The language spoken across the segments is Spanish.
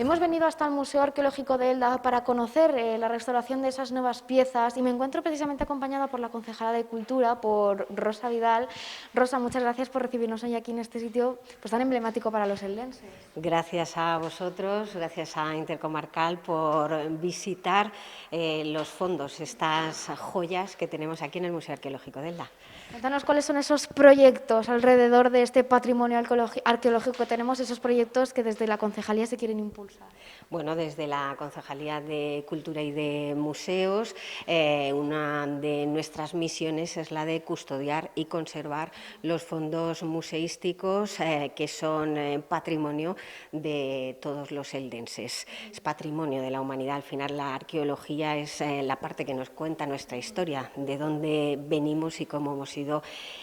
Hemos venido hasta el Museo Arqueológico de Elda para conocer la restauración de esas nuevas piezas y me encuentro precisamente acompañada por la concejala de Cultura, por Rosa Vidal. Rosa, muchas gracias por recibirnos hoy aquí en este sitio pues, tan emblemático para los eldenses. Gracias a vosotros, gracias a Intercomarcal por visitar los fondos, estas joyas que tenemos aquí en el Museo Arqueológico de Elda. Cuéntanos cuáles son esos proyectos alrededor de este patrimonio arqueológico que tenemos, esos proyectos que desde la concejalía se quieren impulsar. Bueno, desde la Concejalía de Cultura y de Museos, una de nuestras misiones es la de custodiar y conservar los fondos museísticos que son patrimonio de todos los eldenses. Es patrimonio de la humanidad. Al final, la arqueología es la parte que nos cuenta nuestra historia, de dónde venimos y cómo hemos ido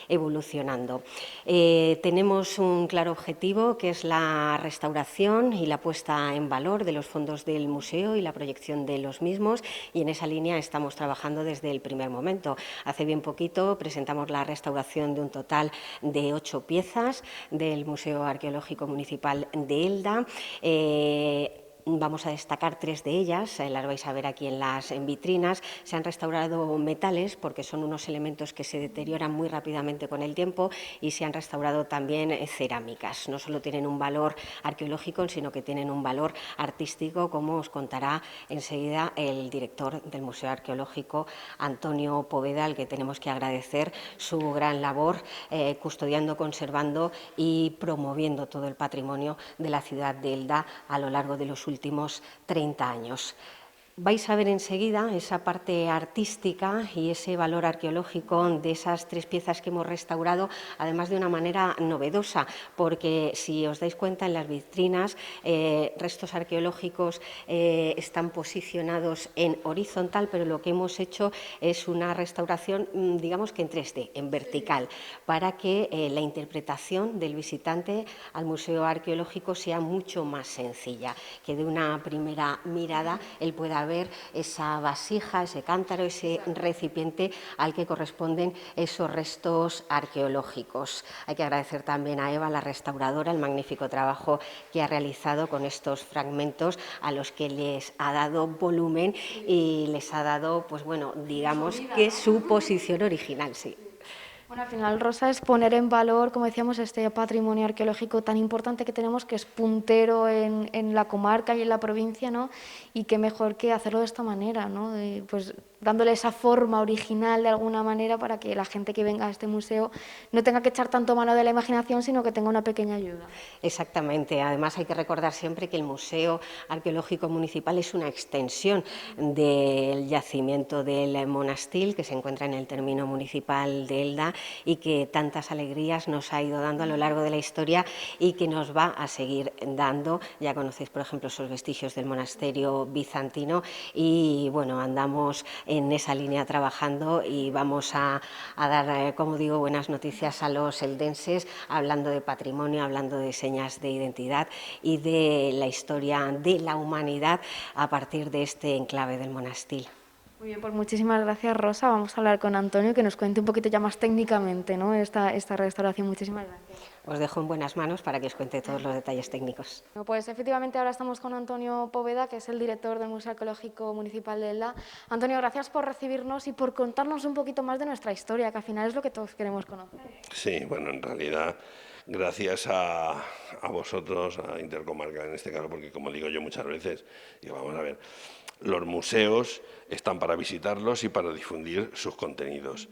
evolucionando. Tenemos un claro objetivo, que es la restauración y la puesta en valor de los fondos del museo y la proyección de los mismos, y en esa línea estamos trabajando desde el primer momento. Hace bien poquito presentamos la restauración de un total de 8 piezas del Museo Arqueológico Municipal de Elda. Vamos a destacar 3 de ellas, las vais a ver aquí en vitrinas. Se han restaurado metales porque son unos elementos que se deterioran muy rápidamente con el tiempo, y se han restaurado también cerámicas. No solo tienen un valor arqueológico, sino que tienen un valor artístico, como os contará enseguida el director del Museo Arqueológico, Antonio Poveda, al que tenemos que agradecer su gran labor custodiando, conservando y promoviendo todo el patrimonio de la ciudad de Elda a lo largo de los últimos 30 años. Vais a ver enseguida esa parte artística y ese valor arqueológico de esas 3 piezas que hemos restaurado, además de una manera novedosa, porque si os dais cuenta en las vitrinas, restos arqueológicos están posicionados en horizontal, pero lo que hemos hecho es una restauración, digamos que en 3D, en vertical, para que la interpretación del visitante al Museo Arqueológico sea mucho más sencilla, que de una primera mirada él pueda ver esa vasija, ese cántaro, ese recipiente al que corresponden esos restos arqueológicos. Hay que agradecer también a Eva, la restauradora, el magnífico trabajo que ha realizado con estos fragmentos, a los que les ha dado volumen y les ha dado, pues bueno, digamos que su posición original, sí. Bueno, al final, Rosa, es poner en valor, como decíamos, este patrimonio arqueológico tan importante que tenemos, que es puntero en la comarca y en la provincia, ¿no? Y qué mejor que hacerlo de esta manera, ¿no? Pues dándole esa forma original de alguna manera para que la gente que venga a este museo no tenga que echar tanto mano de la imaginación, sino que tenga una pequeña ayuda. Exactamente. Además, hay que recordar siempre que el Museo Arqueológico Municipal es una extensión del yacimiento del Monastil, que se encuentra en el término municipal de Elda, y que tantas alegrías nos ha ido dando a lo largo de la historia y que nos va a seguir dando. Ya conocéis, por ejemplo, esos vestigios del monasterio bizantino, y bueno, andamos en esa línea trabajando y vamos a dar, como digo, buenas noticias a los eldenses, hablando de patrimonio, hablando de señas de identidad y de la historia de la humanidad a partir de este enclave del Monastil. Muy bien, pues muchísimas gracias, Rosa. Vamos a hablar con Antonio, que nos cuente un poquito ya más técnicamente, ¿no? esta restauración. Muchísimas gracias. Os dejo en buenas manos para que os cuente todos los detalles técnicos. Bueno, pues efectivamente ahora estamos con Antonio Poveda, que es el director del Museo Arqueológico Municipal de Elda. Antonio, gracias por recibirnos y por contarnos un poquito más de nuestra historia, que al final es lo que todos queremos conocer. Sí, bueno, en realidad, gracias a vosotros, a Intercomarcal en este caso, porque como digo yo muchas veces, digo, vamos a ver, los museos están para visitarlos y para difundir sus contenidos.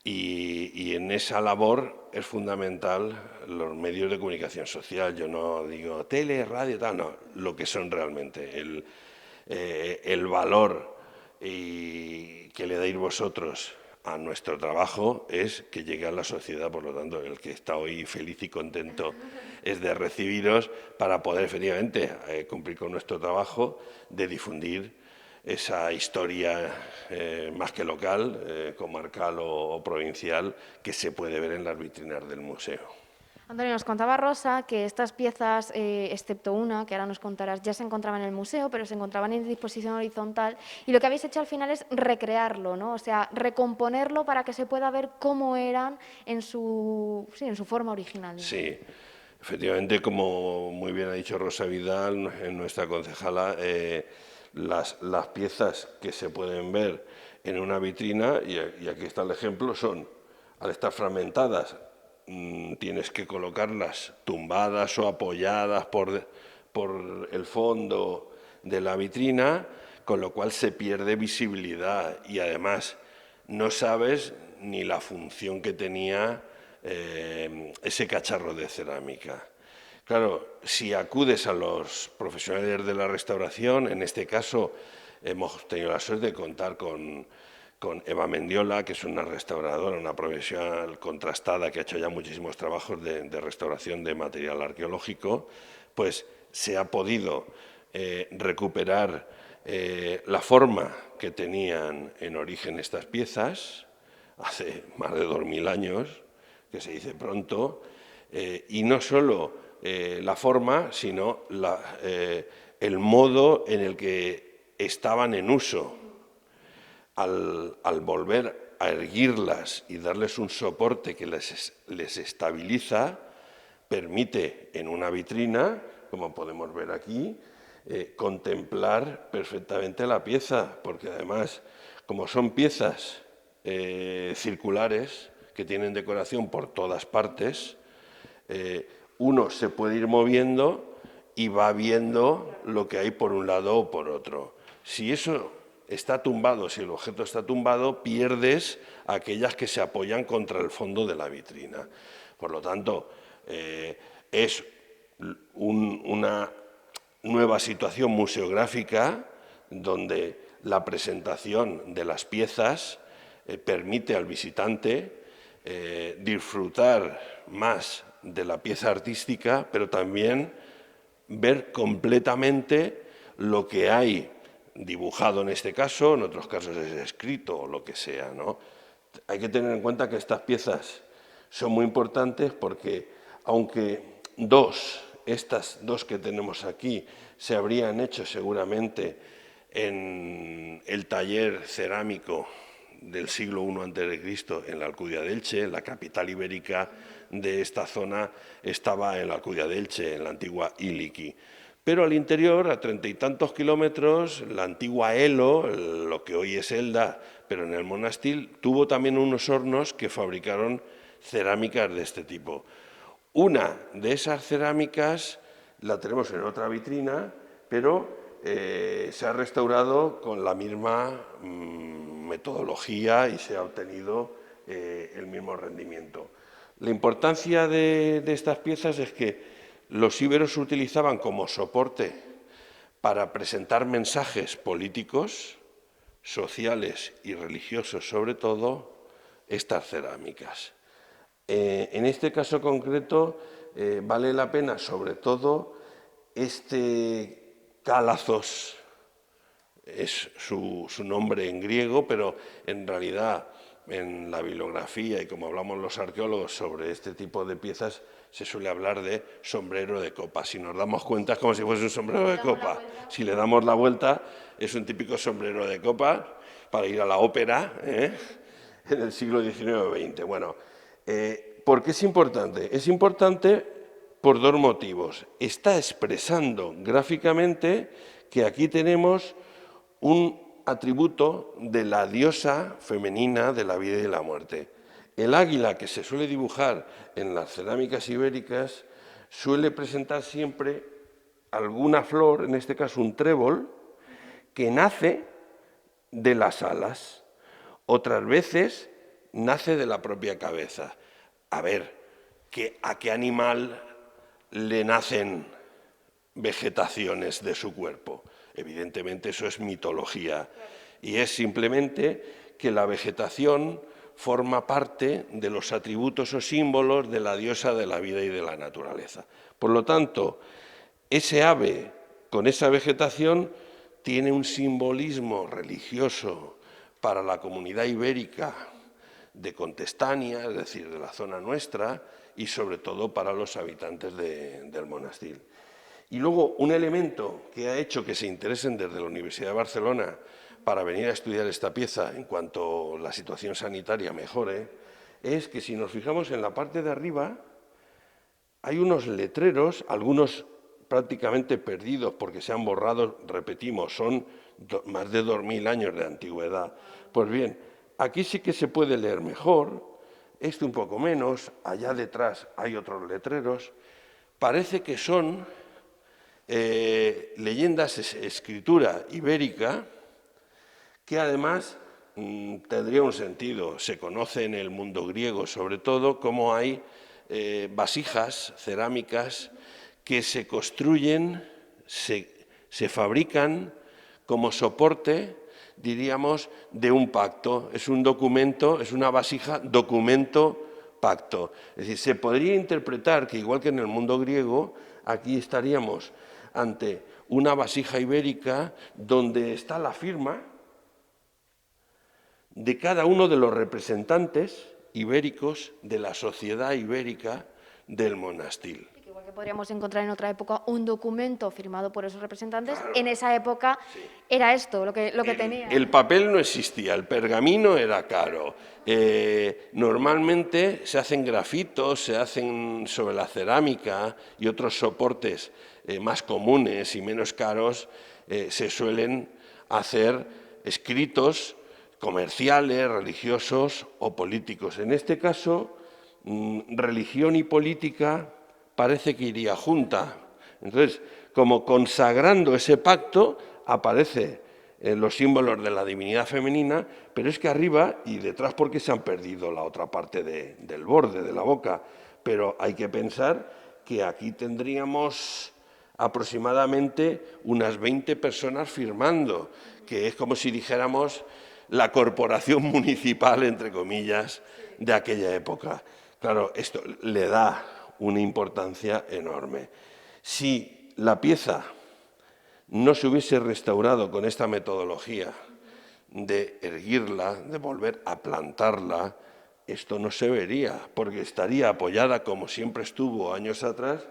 Y en esa labor es fundamental los medios de comunicación social. Yo no digo tele, radio, tal, no, lo que son realmente. El valor que le dais vosotros a nuestro trabajo es que llegue a la sociedad. Por lo tanto, el que está hoy feliz y contento es de recibiros para poder efectivamente cumplir con nuestro trabajo de difundir esa historia más que local, comarcal o provincial, que se puede ver en las vitrinas del museo. Antonio, nos contaba Rosa que estas piezas, excepto una, que ahora nos contarás, ya se encontraban en el museo, pero se encontraban en disposición horizontal, y lo que habéis hecho al final es recrearlo, ¿no? O sea, recomponerlo para que se pueda ver cómo eran en su forma original, ¿no? Sí, Efectivamente, como muy bien ha dicho Rosa Vidal, en nuestra concejala, las piezas que se pueden ver en una vitrina, y aquí está el ejemplo, son, al estar fragmentadas, tienes que colocarlas tumbadas o apoyadas por el fondo de la vitrina, con lo cual se pierde visibilidad y además no sabes ni la función que tenía ese cacharro de cerámica. Claro, si acudes a los profesionales de la restauración, en este caso hemos tenido la suerte de contar con Eva Mendiola, que es una restauradora, una profesional contrastada que ha hecho ya muchísimos trabajos de restauración de material arqueológico, pues se ha podido recuperar la forma que tenían en origen estas piezas, hace más de 2000 años, que se dice pronto, y no solo la forma, sino el modo en el que estaban en uso. Al volver a erguirlas y darles un soporte que les estabiliza, permite en una vitrina, como podemos ver aquí, contemplar perfectamente la pieza, porque además, como son piezas circulares que tienen decoración por todas partes, uno se puede ir moviendo y va viendo lo que hay por un lado o por otro. Si eso está tumbado, si el objeto está tumbado, pierdes aquellas que se apoyan contra el fondo de la vitrina. Por lo tanto, es una nueva situación museográfica donde la presentación de las piezas permite al visitante disfrutar más de la pieza artística, pero también ver completamente lo que hay dibujado en este caso, en otros casos es escrito o lo que sea, ¿no? Hay que tener en cuenta que estas piezas son muy importantes porque, aunque estas dos que tenemos aquí, se habrían hecho seguramente en el taller cerámico del siglo I a.C. en la Alcudia de Elche, la capital ibérica de esta zona estaba en la Alcudia de Elche, en la antigua Iliki. Pero al interior, a 30 y tantos kilómetros, la antigua Elo, lo que hoy es Elda, pero en el Monastil, tuvo también unos hornos que fabricaron cerámicas de este tipo. Una de esas cerámicas la tenemos en otra vitrina, pero se ha restaurado con la misma metodología y se ha obtenido el mismo rendimiento. La importancia de estas piezas es que los íberos utilizaban como soporte para presentar mensajes políticos, sociales y religiosos, sobre todo, estas cerámicas. En este caso concreto, vale la pena, sobre todo, este calazos, es su nombre en griego, pero en realidad en la bibliografía y como hablamos los arqueólogos sobre este tipo de piezas, se suele hablar de sombrero de copa. Si nos damos cuenta es como si fuese un sombrero de copa. Si le damos la vuelta es un típico sombrero de copa para ir a la ópera en el siglo XIX o XX. Bueno, ¿por qué es importante? Es importante por dos motivos. Está expresando gráficamente que aquí tenemos un atributo de la diosa femenina de la vida y de la muerte. El águila que se suele dibujar en las cerámicas ibéricas suele presentar siempre alguna flor, en este caso un trébol, que nace de las alas. Otras veces nace de la propia cabeza. A ver, ¿a qué animal le nacen vegetaciones de su cuerpo? Evidentemente eso es mitología y es simplemente que la vegetación forma parte de los atributos o símbolos de la diosa de la vida y de la naturaleza. Por lo tanto, ese ave con esa vegetación tiene un simbolismo religioso para la comunidad ibérica de Contestania, es decir, de la zona nuestra, y sobre todo para los habitantes del Monastil. Y luego un elemento que ha hecho que se interesen desde la Universidad de Barcelona para venir a estudiar esta pieza en cuanto la situación sanitaria mejore, es que si nos fijamos en la parte de arriba, hay unos letreros, algunos prácticamente perdidos porque se han borrado, repetimos, son más de 2000 años de antigüedad. Pues bien, aquí sí que se puede leer mejor, este un poco menos, allá detrás hay otros letreros. Parece que son leyendas, escritura ibérica, que además tendría un sentido. Se conoce en el mundo griego, sobre todo, cómo hay vasijas cerámicas que se construyen, se fabrican como soporte, diríamos, de un pacto. Es un documento, es una vasija documento pacto. Es decir, se podría interpretar que, igual que en el mundo griego, aquí estaríamos ante una vasija ibérica donde está la firma de cada uno de los representantes ibéricos de la sociedad ibérica del monastil. Igual que podríamos encontrar en otra época un documento firmado por esos representantes, en esa época era esto lo que tenía. El papel no existía, el pergamino era caro. Normalmente se hacen grafitos, se hacen sobre la cerámica y otros soportes más comunes y menos caros, se suelen hacer escritos comerciales, religiosos o políticos. En este caso, religión y política parece que iría junta. Entonces, como consagrando ese pacto, aparece los símbolos de la divinidad femenina, pero es que arriba y detrás, porque se han perdido la otra parte del borde de la boca, pero hay que pensar que aquí tendríamos aproximadamente unas 20 personas firmando, que es como si dijéramos la corporación municipal, entre comillas, de aquella época. Claro, esto le da una importancia enorme. Si la pieza no se hubiese restaurado con esta metodología de erguirla, de volver a plantarla, esto no se vería, porque estaría apoyada, como siempre estuvo años atrás,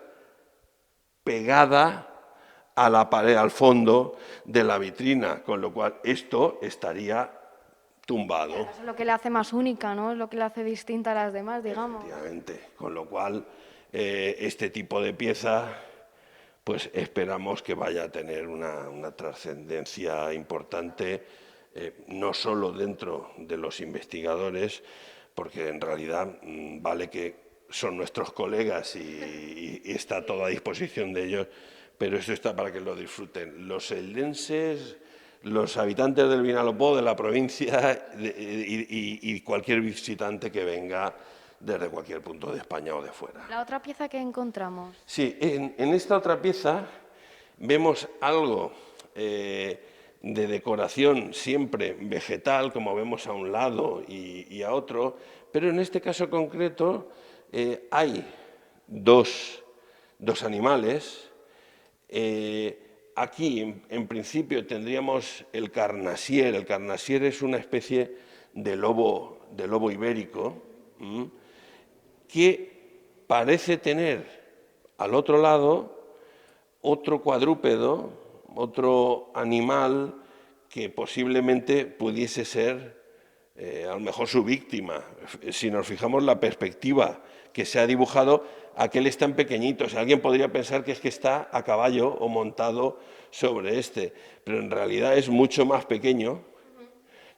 pegada a la pared, al fondo de la vitrina, con lo cual esto estaría tumbado. Eso es lo que le hace más única, ¿no? Es lo que le hace distinta a las demás, digamos. Efectivamente, con lo cual este tipo de pieza, pues esperamos que vaya a tener una trascendencia importante, no solo dentro de los investigadores, porque en realidad vale que son nuestros colegas y está todo a disposición de ellos, pero esto está para que lo disfruten los eldenses, los habitantes del Vinalopó, de la provincia y cualquier visitante que venga desde cualquier punto de España o de fuera. La otra pieza que encontramos. Sí, en esta otra pieza vemos algo de decoración siempre vegetal, como vemos a un lado y a otro, pero en este caso concreto hay dos animales. Aquí, en principio, tendríamos el carnasier. El carnasier es una especie de lobo ibérico que parece tener al otro lado otro cuadrúpedo, otro animal que posiblemente pudiese ser a lo mejor su víctima. Si nos fijamos la perspectiva que se ha dibujado, aquel es tan pequeñito. O sea, alguien podría pensar que es que está a caballo o montado sobre este, pero en realidad es mucho más pequeño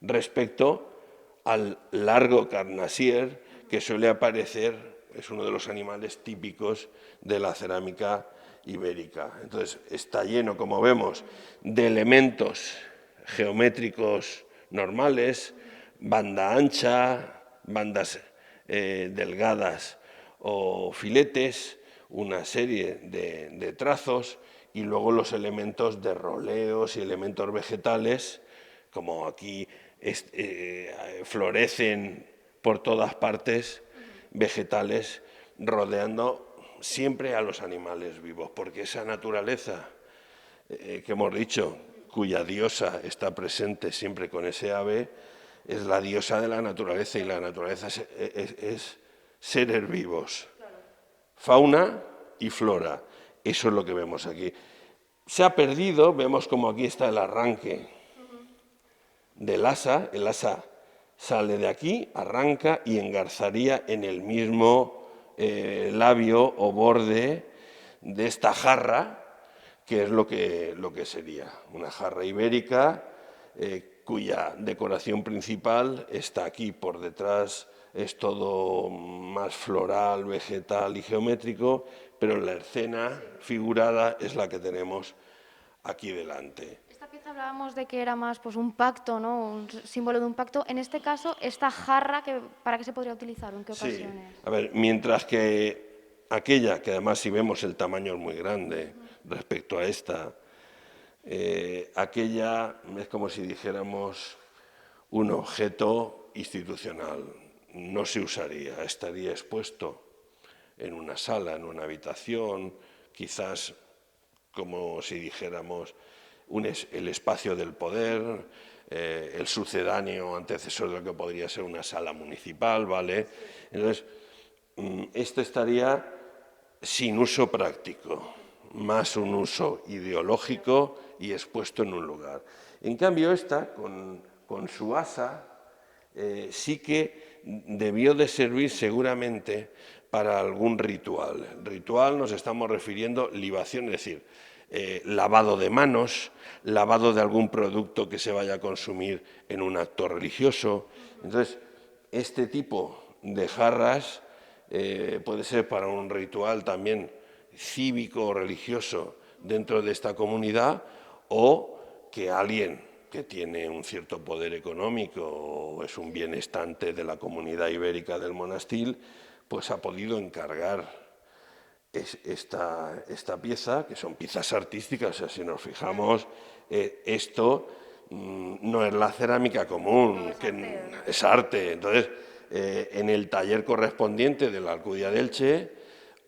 respecto al largo carnasier que suele aparecer, es uno de los animales típicos de la cerámica ibérica. Entonces, está lleno, como vemos, de elementos geométricos normales, banda ancha, bandas delgadas o filetes, una serie de trazos y luego los elementos de roleos y elementos vegetales, como aquí florecen por todas partes vegetales rodeando siempre a los animales vivos, porque esa naturaleza que hemos dicho, cuya diosa está presente siempre con ese ave, es la diosa de la naturaleza, y la naturaleza es seres vivos, fauna y flora. Eso es lo que vemos aquí. Se ha perdido, vemos como aquí está el arranque del asa. El asa sale de aquí, arranca y engarzaría en el mismo labio o borde de esta jarra, que es lo que sería una jarra ibérica, cuya decoración principal está aquí por detrás, es todo más floral, vegetal y geométrico, pero la escena figurada es la que tenemos aquí delante. Esta pieza hablábamos de que era más pues, un pacto, ¿no? Un símbolo de un pacto. En este caso, esta jarra, ¿para qué se podría utilizar? ¿En qué ocasiones? Sí, a ver, mientras que aquella, que además si vemos el tamaño es muy grande respecto a esta, aquella es como si dijéramos un objeto institucional, no se usaría, estaría expuesto en una sala, en una habitación, quizás como si dijéramos el espacio del poder, el sucedáneo antecesor de lo que podría ser una sala municipal, ¿vale? Entonces, esto estaría sin uso práctico, más un uso ideológico y expuesto en un lugar. En cambio, esta, con su asa, sí que debió de servir seguramente para algún ritual. Ritual nos estamos refiriendo libación, es decir, lavado de manos, lavado de algún producto que se vaya a consumir en un acto religioso. Entonces, este tipo de jarras puede ser para un ritual también cívico o religioso dentro de esta comunidad, o que alguien que tiene un cierto poder económico o es un bienestante de la comunidad ibérica del Monastil, pues ha podido encargar esta pieza, que son piezas artísticas. O sea, si nos fijamos, esto no es la cerámica común, que es arte. Entonces, en el taller correspondiente de la Alcudia de Elche,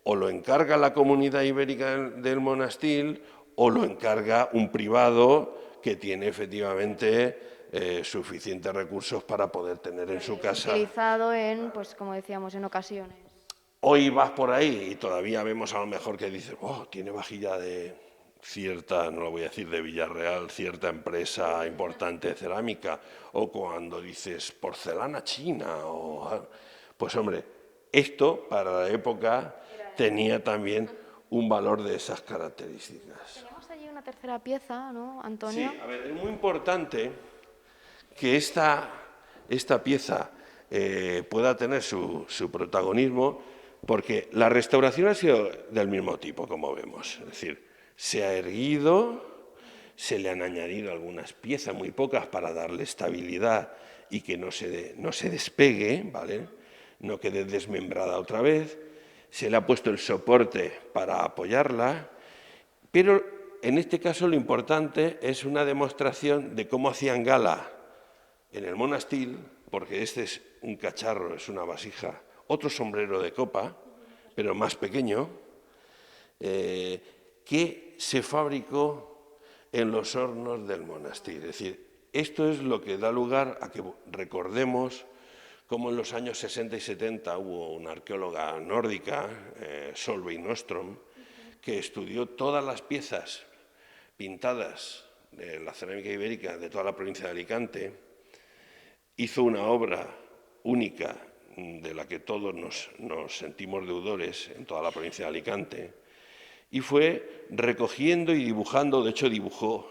o lo encarga la comunidad ibérica del Monastil, o lo encarga un privado que tiene efectivamente suficientes recursos para poder tener en su casa. Utilizado en, pues como decíamos, en ocasiones. Hoy vas por ahí y todavía vemos a lo mejor que dices, oh, tiene vajilla de cierta, no lo voy a decir de Villarreal, cierta empresa importante de cerámica, o cuando dices porcelana china, pues hombre, esto para la época tenía también un valor de esas características. Tenemos allí una tercera pieza, ¿no, Antonio? Sí, a ver, es muy importante que esta pieza pueda tener su protagonismo, porque la restauración ha sido del mismo tipo, como vemos. Es decir, se ha erguido, se le han añadido algunas piezas, muy pocas, para darle estabilidad y que no se despegue, ¿vale? No quede desmembrada otra vez. Se le ha puesto el soporte para apoyarla, pero en este caso lo importante es una demostración de cómo hacían gala en el Monastil, porque este es un cacharro, es una vasija, otro sombrero de copa, pero más pequeño, que se fabricó en los hornos del Monastil. Es decir, esto es lo que da lugar a que recordemos cómo en los años 60 y 70 hubo una arqueóloga nórdica, Solveig Nordström, que estudió todas las piezas pintadas de la cerámica ibérica de toda la provincia de Alicante, hizo una obra única de la que todos nos sentimos deudores en toda la provincia de Alicante, y fue recogiendo y dibujando, de hecho dibujó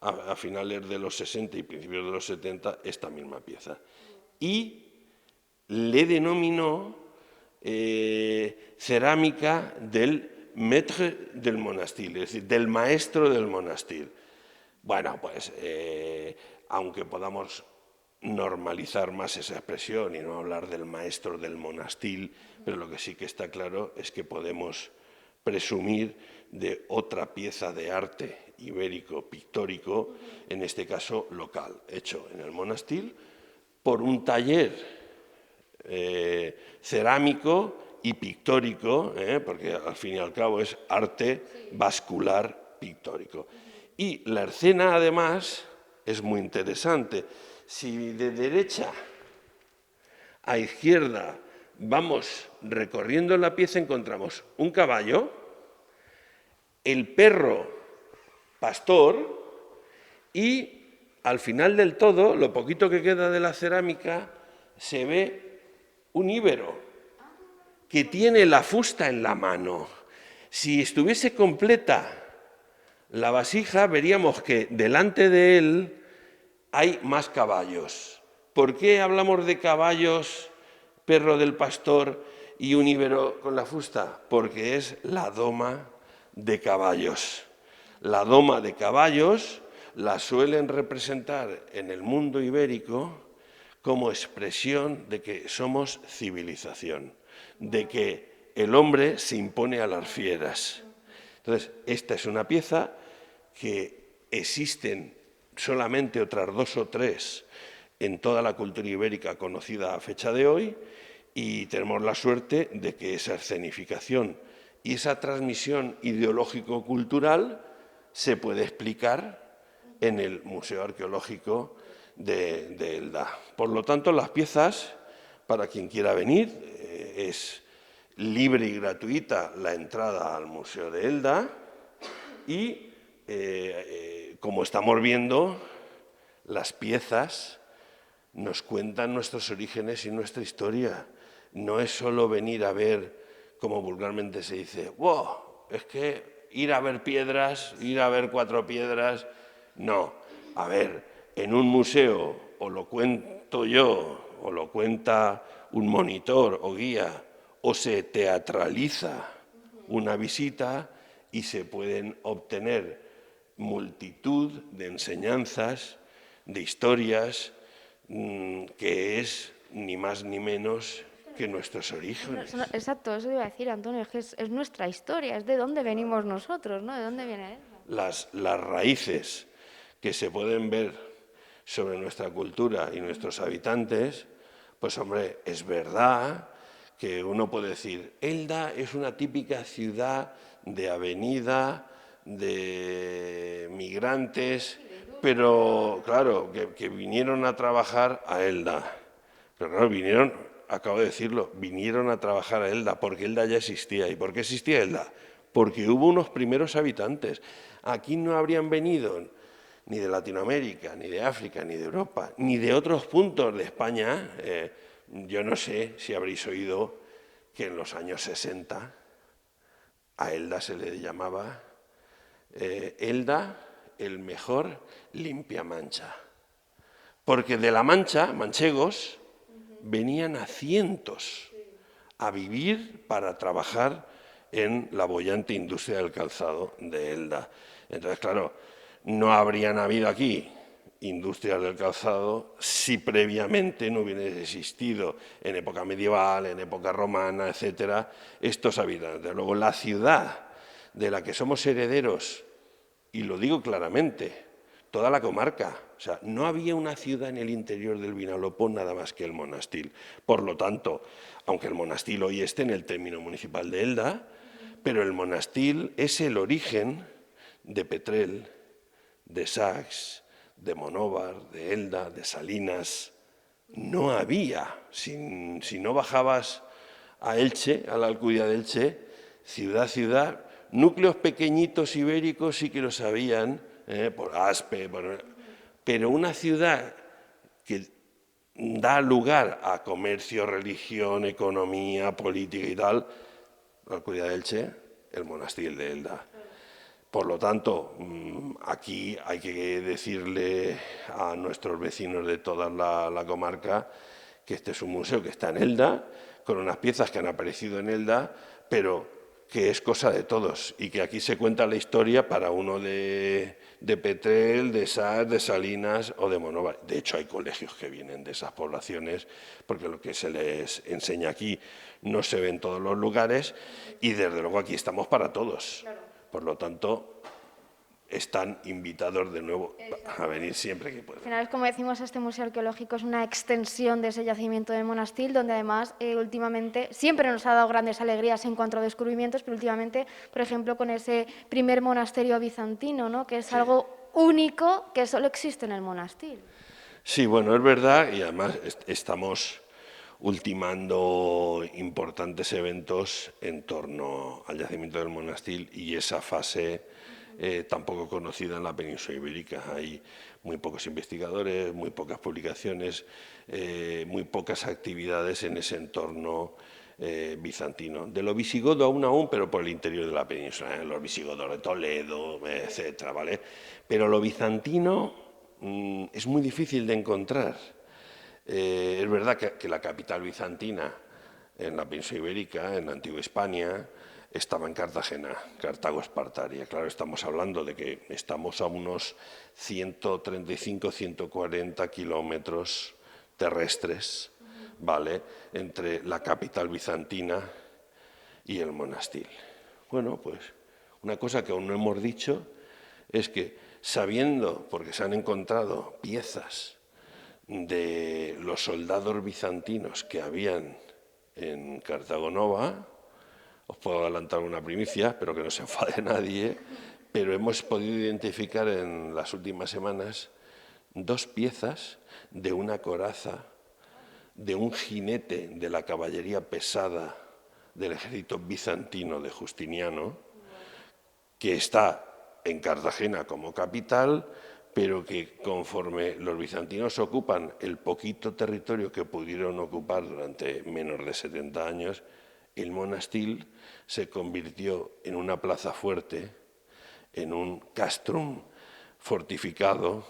a finales de los 60 y principios de los 70 esta misma pieza. Y le denominó cerámica del maître del Monastil, es decir, del maestro del Monastil. Bueno, pues aunque podamos normalizar más esa expresión y no hablar del maestro del Monastil, pero lo que sí que está claro es que podemos presumir de otra pieza de arte ibérico pictórico, en este caso local, hecho en el Monastil por un taller cerámico y pictórico, porque al fin y al cabo es arte vascular pictórico. Y la escena, además, es muy interesante. Si de derecha a izquierda vamos recorriendo la pieza, encontramos un caballo, el perro pastor y al final del todo, lo poquito que queda de la cerámica, se ve un íbero que tiene la fusta en la mano. Si estuviese completa la vasija, veríamos que delante de él hay más caballos. ¿Por qué hablamos de caballos, perro del pastor y un íbero con la fusta? Porque es la doma de caballos. La doma de caballos la suelen representar en el mundo ibérico como expresión de que somos civilización, de que el hombre se impone a las fieras. Entonces, esta es una pieza que existen solamente otras 2 o 3 en toda la cultura ibérica conocida a fecha de hoy, y tenemos la suerte de que esa escenificación y esa transmisión ideológico-cultural se puede explicar en el Museo Arqueológico de Elda. Por lo tanto, las piezas, para quien quiera venir, es libre y gratuita la entrada al Museo de Elda y, como estamos viendo, las piezas nos cuentan nuestros orígenes y nuestra historia. No es solo venir a ver, como vulgarmente se dice, ¡wow! Es que ir a ver piedras, ir a ver 4 piedras. No, a ver, en un museo o lo cuento yo, o lo cuenta un monitor o guía, o se teatraliza una visita y se pueden obtener multitud de enseñanzas, de historias, que es ni más ni menos que nuestros orígenes. Exacto, eso iba a decir, Antonio, es que es nuestra historia, es de dónde venimos nosotros, ¿no? ¿De dónde viene eso? Las raíces que se pueden ver sobre nuestra cultura y nuestros habitantes, pues hombre, es verdad que uno puede decir, Elda es una típica ciudad de avenida, de migrantes, pero claro, que vinieron a trabajar a Elda. Pero claro, vinieron, acabo de decirlo, vinieron a trabajar a Elda, porque Elda ya existía. ¿Y por qué existía Elda? Porque hubo unos primeros habitantes. Aquí no habrían venido ni de Latinoamérica, ni de África, ni de Europa, ni de otros puntos de España. Yo no sé si habréis oído que en los años 60 a Elda se le llamaba Elda el mejor limpiamancha. Porque de La Mancha, manchegos, venían a cientos a vivir para trabajar en la boyante industria del calzado de Elda. Entonces, claro, no habrían habido aquí industrias del calzado si previamente no hubiese existido en época medieval, en época romana, etcétera, estos habitantes. Luego, la ciudad de la que somos herederos, y lo digo claramente, toda la comarca, o sea, no había una ciudad en el interior del Vinalopó nada más que el Monastil. Por lo tanto, aunque el Monastil hoy esté en el término municipal de Elda, pero el Monastil es el origen de Petrel, de Sax, de Monóvar, de Elda, de Salinas. No había, si no bajabas a Elche, a la Alcudia de Elche, ciudad, núcleos pequeñitos ibéricos sí que lo sabían, por Aspe, pero una ciudad que da lugar a comercio, religión, economía, política y tal, la Alcudia de Elche, el Monastil de Elda. Por lo tanto, aquí hay que decirle a nuestros vecinos de toda la comarca que este es un museo que está en Elda, con unas piezas que han aparecido en Elda, pero que es cosa de todos y que aquí se cuenta la historia para uno de Petrel, de Sas, de Salinas o de Monóvar. De hecho, hay colegios que vienen de esas poblaciones porque lo que se les enseña aquí no se ve en todos los lugares y desde luego aquí estamos para todos. Por lo tanto, están invitados de nuevo a venir siempre que puedan. Al final, como decimos, este museo arqueológico es una extensión de ese yacimiento de Monastil, donde además últimamente siempre nos ha dado grandes alegrías en cuanto a descubrimientos, pero últimamente, por ejemplo, con ese primer monasterio bizantino, ¿no? Que es algo único que solo existe en el Monastil. Sí, bueno, es verdad, y además estamos ultimando importantes eventos en torno al yacimiento del Monastil y esa fase tampoco conocida en la península ibérica. Hay muy pocos investigadores, muy pocas publicaciones, muy pocas actividades en ese entorno bizantino. De lo visigodo aún, pero por el interior de la península, los visigodos de Toledo, etcétera, ¿vale? Pero lo bizantino es muy difícil de encontrar. Es verdad que la capital bizantina en la península ibérica, en la antigua Hispania, estaba en Cartagena, Cartago Espartaria. Claro, estamos hablando de que estamos a unos 135, 140 kilómetros terrestres, ¿vale?, entre la capital bizantina y el Monastil. Bueno, pues una cosa que aún no hemos dicho es que, sabiendo, porque se han encontrado piezas de los soldados bizantinos que habían en Cartago Nova, os puedo adelantar una primicia, espero que no se enfade nadie, pero hemos podido identificar en las últimas semanas 2 piezas de una coraza de un jinete de la caballería pesada del ejército bizantino de Justiniano, que está en Cartagena como capital, pero que conforme los bizantinos ocupan el poquito territorio que pudieron ocupar durante menos de 70 años, el Monastil se convirtió en una plaza fuerte, en un castrum fortificado,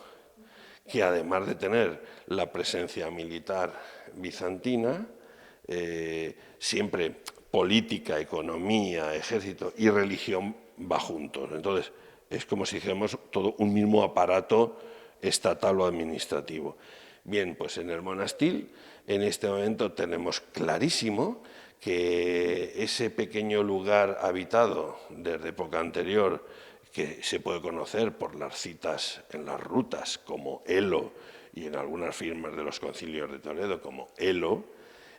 que además de tener la presencia militar bizantina, siempre política, economía, ejército y religión va juntos. Entonces, es como si dijéramos todo un mismo aparato estatal o administrativo. Bien, pues en el Monastil, en este momento tenemos clarísimo que ese pequeño lugar habitado desde época anterior, que se puede conocer por las citas en las rutas como Elo y en algunas firmas de los concilios de Toledo como Elo,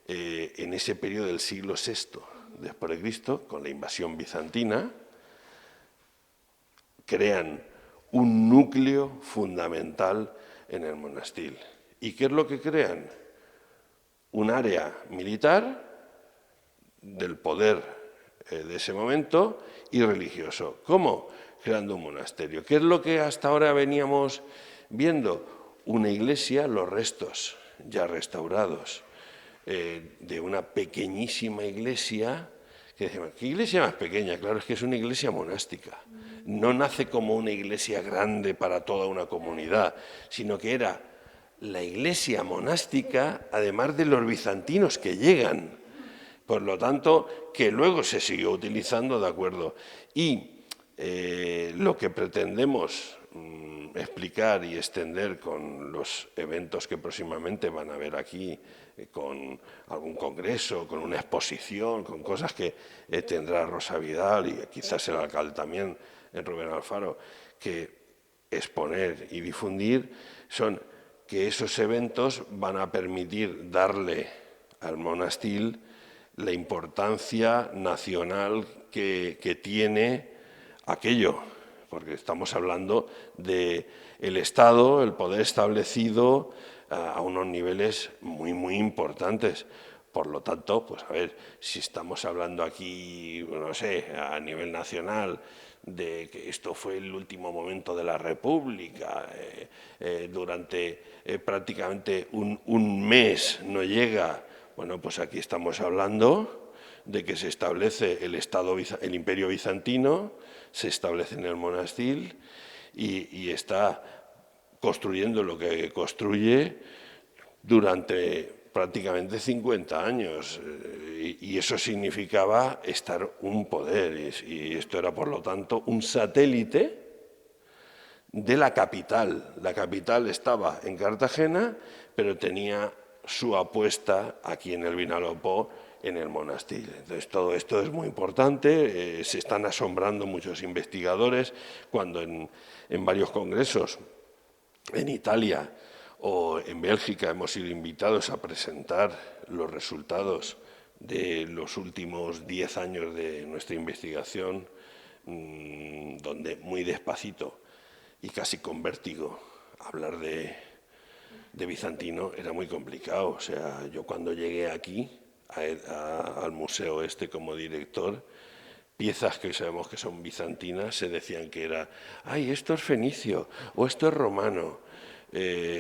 en ese periodo del siglo VI después de Cristo, con la invasión bizantina, crean un núcleo fundamental en el Monastil. ¿Y qué es lo que crean? Un área militar del poder de ese momento y religioso. ¿Cómo? Creando un monasterio. ¿Qué es lo que hasta ahora veníamos viendo? Una iglesia, los restos ya restaurados, de una pequeñísima iglesia, que decimos, ¿qué iglesia más pequeña? Claro, es que es una iglesia monástica. No nace como una iglesia grande para toda una comunidad, sino que era la iglesia monástica, además de los bizantinos que llegan. Por lo tanto, que luego se siguió utilizando, de acuerdo. Y lo que pretendemos explicar y extender con los eventos que próximamente van a haber aquí, con algún congreso, con una exposición, con cosas que tendrá Rosa Vidal y quizás el alcalde también, Rubén Alfaro, que exponer y difundir, son que esos eventos van a permitir darle al Monastil la importancia nacional que tiene aquello, porque estamos hablando del Estado, el poder establecido a unos niveles muy, muy importantes. Por lo tanto, pues a ver, si estamos hablando aquí, no sé, a nivel nacional, de que esto fue el último momento de la República, durante prácticamente un mes no llega. Bueno, pues aquí estamos hablando de que se establece el Imperio Bizantino, se establece en el Monastil y está construyendo lo que construye durante prácticamente 50 años. Y eso significaba estar un poder, y esto era, por lo tanto, un satélite de la capital. La capital estaba en Cartagena, pero tenía su apuesta aquí en el Vinalopó, en el Monastil. Entonces, todo esto es muy importante, se están asombrando muchos investigadores cuando en varios congresos, en Italia o en Bélgica, hemos sido invitados a presentar los resultados de los últimos 10 años de nuestra investigación, donde muy despacito y casi con vértigo hablar de bizantino era muy complicado. O sea, yo cuando llegué aquí al museo este como director, piezas que sabemos que son bizantinas se decían que era, ay, esto es fenicio o esto es romano.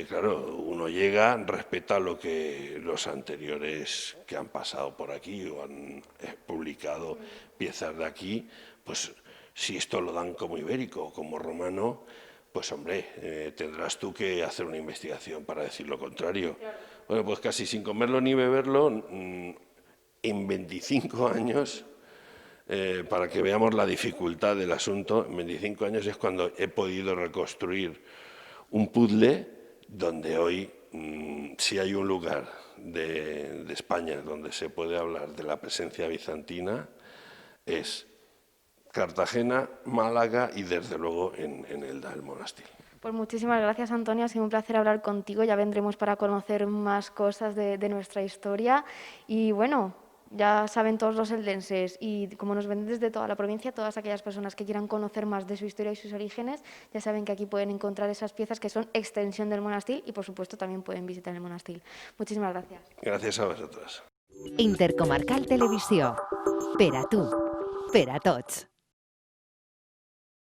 claro, uno llega, respeta lo que los anteriores que han pasado por aquí o han publicado piezas de aquí, pues si esto lo dan como ibérico o como romano, pues hombre, tendrás tú que hacer una investigación para decir lo contrario. Bueno, pues casi sin comerlo ni beberlo, en 25 años, para que veamos la dificultad del asunto, en 25 años es cuando he podido reconstruir un puzzle donde hoy, si hay un lugar de España donde se puede hablar de la presencia bizantina, es Cartagena, Málaga y desde luego en Elda, el Monastil. Pues muchísimas gracias, Antonio. Ha sido un placer hablar contigo. Ya vendremos para conocer más cosas de nuestra historia. Y bueno, ya saben todos los eldenses y como nos ven desde toda la provincia, todas aquellas personas que quieran conocer más de su historia y sus orígenes, ya saben que aquí pueden encontrar esas piezas que son extensión del Monastil y, por supuesto, también pueden visitar el Monastil. Muchísimas gracias. Gràcies a vosaltres. Intercomarcal Televisió. Per a tu. Per a tots.